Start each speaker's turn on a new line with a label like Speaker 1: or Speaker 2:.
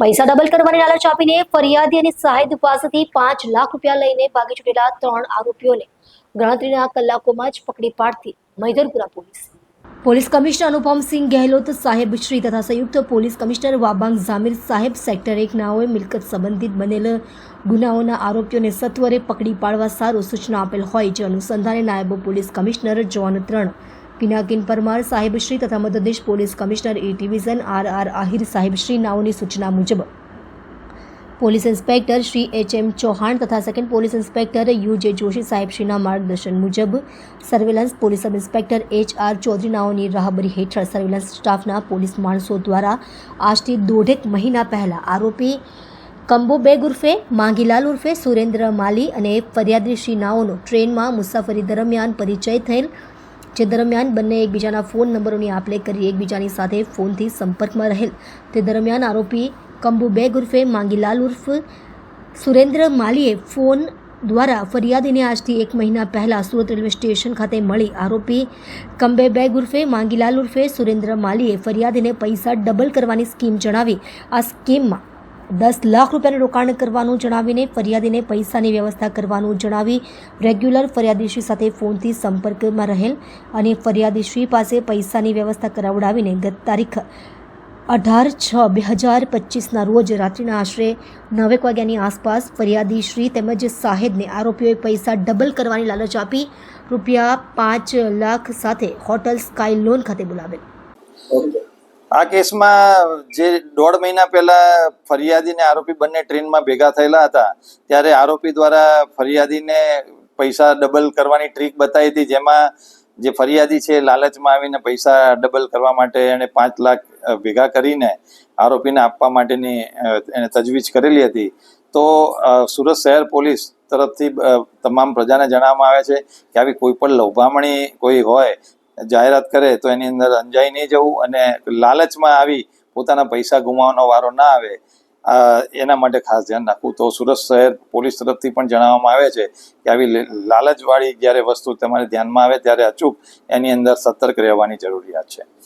Speaker 1: પૈસા ડબલ કરવાની લાલચ આપીને ફરિયાદી અને સાહિદ પાસેથી 5 લાખ રૂપિયા લઈને ભાગી છૂટેલા 3 આરોપીઓને ગણતરીના કલાકોમાં જ પકડી પાડતી મૈદરપુરા પોલીસ કમિશનર અનુપમસિંહ ગહેલોત સાહેબ શ્રી તથા સંયુક્ત પોલીસ કમિશનર વાબાંગ ઝામીર સાહેબ સેક્ટર 1 નાઓએ મિલકત સંબંધિત બનેલ ગુનાઓના આરોપીઓને સત્વરે પકડી પાડવા સારું સૂચના આપેલ હોય જે અનુસંધાને નાયબ police commissioner zone 3 Pinakin Parmar સાહેબશ્રી તથા મદદનીશ police commissioner A division R Ahir સાહેબશ્રી નાઓની સૂચના મુજબ police inspector Shri H M. Chauhan તથા second police inspector U J. Joshi સાહેબશ્રીના માર્ગદર્શન મુજબ surveillance police sub inspector H R. Chaudhary નાઓની રાહબરી હેઠળ સર્વેલન્સ સ્ટાફના પોલીસ માણસો દ્વારા આજથી 1.5 મહિના પહેલા આરોપી કંબો બેગ ઉર્ફે માંગીલાલ ઉર્ફે સુરેન્દ્ર માલી અને ફરિયાદી શ્રી નાઓનો ટ્રેનમાં મુસાફરી દરમિયાન પરિચય થયેલ, જે દરમિયાન બંને એકબીજાના ફોન નંબરોની આપ-લે કરી એકબીજાની સાથે ફોનથી સંપર્કમાં રહેલ. તે દરમિયાન આરોપી કંબુ બેગ ઉર્ફે માંગીલાલ ઉર્ફ સુરેન્દ્ર માલીએ ફોન દ્વારા ફરિયાદીને આજથી 1 મહિના પહેલા સુરત રેલવે સ્ટેશન ખાતે મળી આરોપી કંબે બેગ ઉર્ફે માંગીલાલ ઉર્ફે સુરેન્દ્ર માલીએ ફરિયાદીને પૈસા ડબલ કરવાની સ્કીમ જણાવી આ સ્કીમમાં 10 લાખ રૂપિયાનું રોકાણ કરવાનું જણાવીને ફરિયાદીને પૈસાની વ્યવસ્થા કરવાનું જણાવી રેગ્યુલર ફરિયાદીશ્રી સાથે ફોનથી સંપર્કમાં રહેલ અને ફરિયાદીશ્રી પાસે પૈસાની વ્યવસ્થા કરાવડાવીને ગત તારીખ 18/6/2025ના રોજ રાત્રિના આશરે 9 વાગ્યાની આસપાસ ફરિયાદીશ્રી તેમજ સાહેદને આરોપીઓએ પૈસા ડબલ કરવાની લાલચ આપી ₹5 લાખ સાથે હોટલ સ્કાય લોન ખાતે બોલાવેલ.
Speaker 2: આ કેસમાં જે 1.5 મહિના પહેલા ફરિયાદી અને આરોપી બંને ટ્રેનમાં ભેગા થયેલા હતા ત્યારે આરોપી દ્વારા ફરિયાદીને પૈસા ડબલ કરવાની ટ્રીક બતાવી હતી, જેમાં જે ફરિયાદી છે લાલચમાં આવીને પૈસા ડબલ કરવા માટે એણે 5 લાખ ભેગા કરીને આરોપીને આપવા માટેની એને તજવીજ કરેલી હતી. તો સુરત શહેર પોલીસ તરફથી તમામ પ્રજાને જણાવવામાં આવે છે કે આવી કોઈ પણ લોભામણી કોઈ હોય જાહેરાત કરે તો એની અંદર અંજાઈ નહીં જવું અને લાલચમાં આવી પોતાના પૈસા ગુમાવવાનો વારો ના આવે એના માટે ખાસ ધ્યાન રાખવું. તો સુરત શહેર પોલીસ તરફથી પણ જણાવવામાં આવે છે કે આવી લાલચવાળી જ્યારે વસ્તુ તમારે ધ્યાનમાં આવે ત્યારે અચૂક એની અંદર સતર્ક રહેવાની જરૂરિયાત છે.